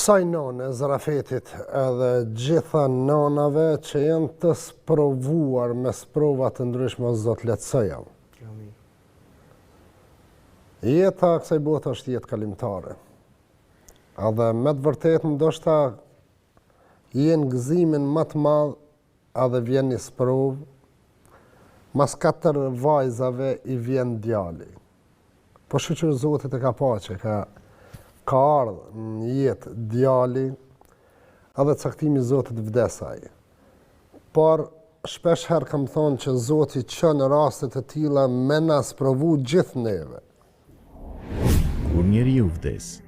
kësaj nane, Zarafetit, edhe gjitha nanave që janë të sprovuar me sprova të ndryshme, Zot lehtësoja. Jeta kësaj bote është jetë kalimtare. Edhe me të vërtet ndoshta jenë gëzimin më të madh edhe vjen një sprovë, mas 4 vajzave i vjen djali. Po shqyqër Zotit e ka pa që ka ardhë në jetë djali edhe caktimi Zotit vdesaj. Por shpesh herë kam thonë që Zotit që në rastet e tilla me na sprovu gjithë neve. Kur njeriu vdes,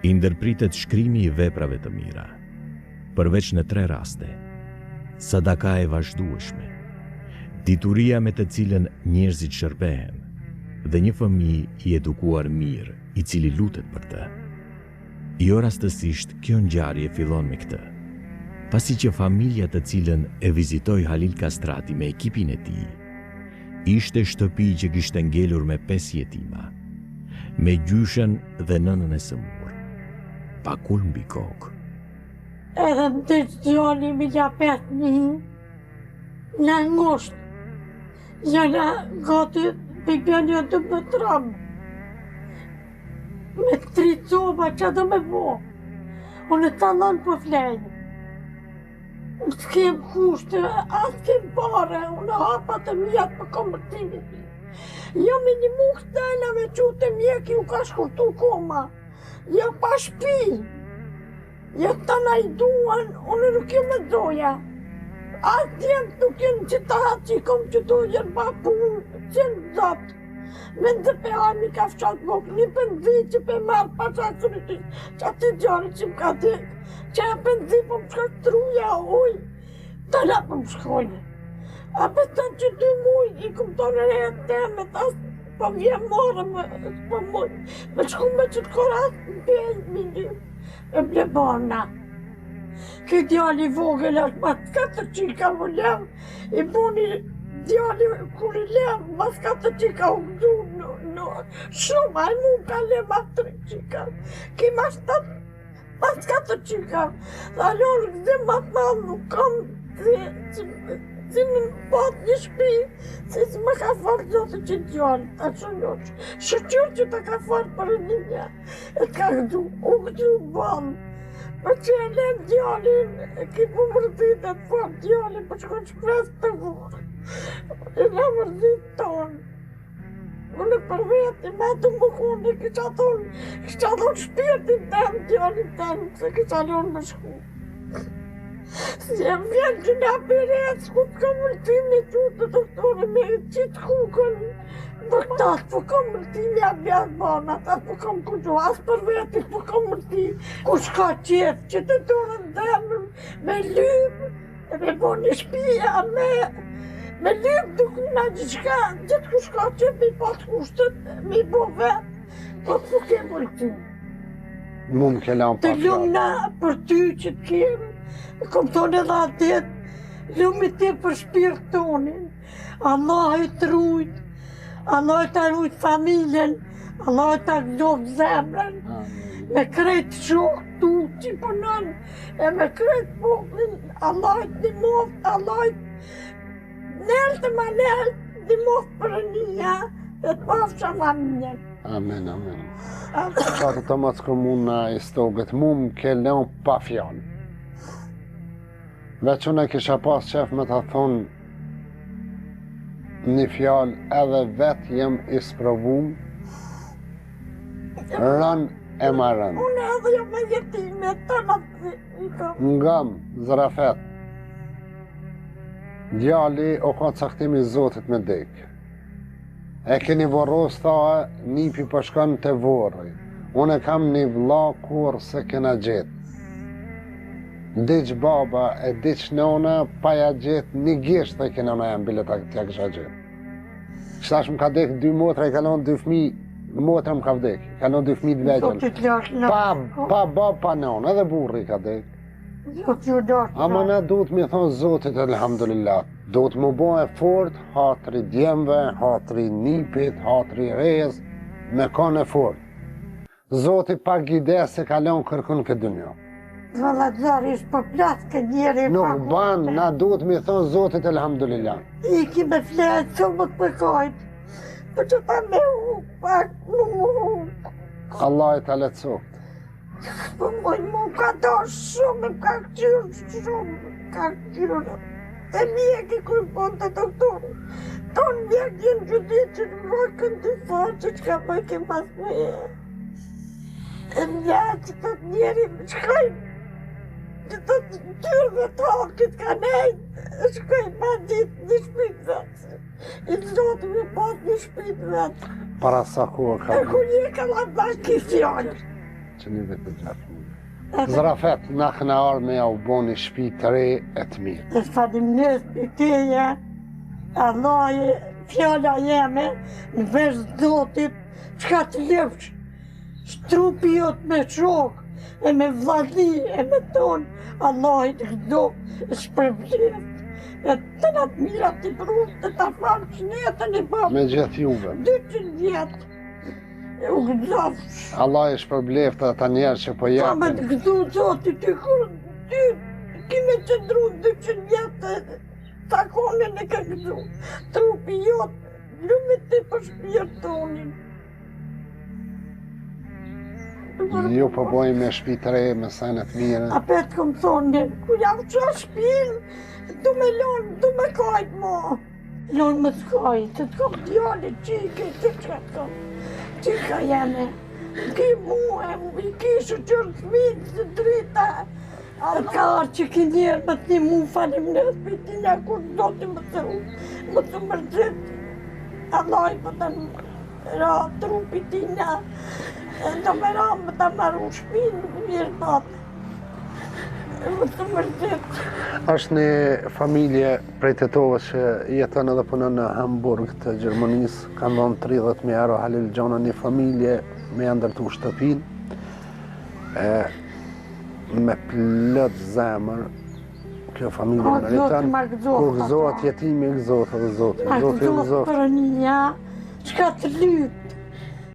i ndërpritet shkrimi i veprave të mira, përveç në 3 raste: sadaka e vazhdueshme, dituria me të cilën njerëzit shërbehen, dhe një fëmijë i edukuar mirë, i cili lutet për të. Jo rastësisht kjo ngjarje fillon me këtë, pasi që familja të cilën e vizitoi Halil Kastrati me ekipin e tij ishte shtëpi që kishte ngelur me 5 jetima, me gjyshen dhe nënën e sëmur, pa kul mbi kokë. Edhe në të djali me ja 5.000, në ngosht, janë gati pikënjë të më tramë, me 3 coba që dhe me bo, unë të ndonë për flejnë. Në s'kem kushtë, as s'kem pare, unë hapa të mjetë për konvertimit. Jo me një mukë stelave që të mjeki u ka shkurtu koma, jo pa shpi, jo të na i duan, unë nuk jo me doja. As djemë nuk jenë që të hatë që i kom që do jenë ba punë, që në zotë. Me ndë pe hajmi ka fshatë bokë, një pëndzi që pe marë pa qasëri të që ati gjari që më ka dekë, që e pëndzi po më shka truja uj, të la po më shkojnë. A pësën që 2 muj i këmtonë e e teme, tas po vje morë me shku me që të korat në pjellë mindi, e ble barna. Këtë djali vogël është ma 4 qika më levë, i buni djali kur i levë, ma 4 qika u gdu në shumë, a i mu ka le ma 3 qika, ki ma 4 qika, dhe alorë këzim ma të malë nuk kam, si më bat një shpi, si më ka farë zote që djali, ta shënjoq, shëqyr që ta ka farë për një, e ka gdu, u gdu banë. Për që e lem djallin, e ki po mërdit e të farë djallin, për që kënë shpres të vorë. E në mërdit tonë. Unë për veti, me të më koni, kësha thonë shpirtin tem, djallin tem, se kësha lonë me shku. Si e vjen që nga përret, s'ku të ka mëlltimi që të doktore me qitë kukën. Për këtas për kam mëlltimi a vjetë bana, tas për kam kujtu, as për veti për kam mëlltimi. Ku shka qetë që të dorën dëmën, me lypë, me bo një shpia, me lypë dukuna gjithka, gjithë ku shka qetë me pas kushtët, me bo vetë, për të ke mëlltimi. Mu më ke lanë pa fjallë. Të lumna për ty që të kemë, kom tonë edhe atet, lumë ti për shpirë tonin, Allah e të rujtë, Allah e të rujtë familjen, Allah e të gëzovë zemrën, me kretë shokë tu që punën, e me kretë poklin, Allah e të dimoftë, Allah e nërë të ma nërë, dimoftë për njëja, e të pafësha familjen. Amen, amen. Qatë të më të komuna i stogët, mu më ke leon pa fjallë. Veç unë e kisha pas qef me të thonë një fjallë edhe vetë jem i sprovum, rën e marën. Unë edhe jo me jetime, të në i kam. Ngam, Zarafet, djali o ka caktimi Zotit me dekë. E keni vorros thaë, nipi përshkan të vorri. Unë e kam një vlla kur se kena gjetë. Diq baba e diq nona, pa ja gjithë një gisht dhe ke nona janë bilet t'ja kësha gjithë. Qëtash më ka dekë 2 motra, i kalon 2 fmi, motra më ka vdekë, i kalon 2 fmi të vegjën. Pa baba, pa nona, edhe burri ka dekë. Ama ne duhet me thonë Zotit elhamdulillah, duhet më bo e fort, hatri djemve, hatri nipit, hatri rejës, me kanë e fort. Zoti pak ide se kalon kërkun këtë dunjo. Vallazari është për plasë këtë njeri. Nuk ban, na duhet mi thonë Zotit elhamdulillah. I ki me fletë që më të përkojnë. Për që ta me pak Allah e ta letësoft. Për mu ka do shumë, ka këtyrë shumë, ka këtyrë. E mjek i kërpon të doktorë. Tonë mjek jenë gjydi që në rëkën të faqë që ka bëjke mas me e. E mjek që të njeri më shkajnë. Që të tyrëve talkit ka nejtë, shkajnë ma ditë një shpitë vetë. I të zotë me pas një shpitë vetë. Para sa kohë ka E ku një ka la bashkë i fjallë. që një vetë gjatë. Zrafet, na këna arë me ja u bo një shtëpi të re e të mirë. E faleminderit për teje, Allah e fjalla jeme, në vesh Zotit, qka të lefsh, trupi jot me shok, e me vladhi, e me ton, Allah i të këdo, e shpërblet, e të në të mirat të brus, të të falë shënetën e babë, Me gjithë juve. 200 vjetë, e u gëzafsh. Allah i shpërbleft ata njerë që po Sa me të japin. gëzu Zotit, ty kur ty kime qëndru 200 vjetë, takonin e ka gëzu. Trupi jot, lumit ti për shpirtonin. Ju po bojmë me shtëpi të re, me sajnë të mire. A petë këmë thonë, ku jam qa shpinë, du me lonë, du me kajtë mo. Lonë më s'kajtë, të t'kom djali qike, të që t'kom. Qika jene, ki muhe, i kishë qërë smitë, të drita. Ka arë që ki njerë më t'ni mu falim në spitina, kur do t'i më të mërzit. Allah i më të ra trupi tina, do me ra më të marru shpinë, mirë natë. Më të mërzit. Është një familje prej Tetovës që jeton edhe punon në Hamburg të Gjermanisë, kanë dhënë 30.000 euro Halil Gjona, një familje me ja ndërtu shtëpinë. Me plot zemër, kjo familje meriton. Kur gëzohet jetimi, gëzohet edhe Zoti. Ma Zoti gëzohet gëzohet. për një, qka të lytë.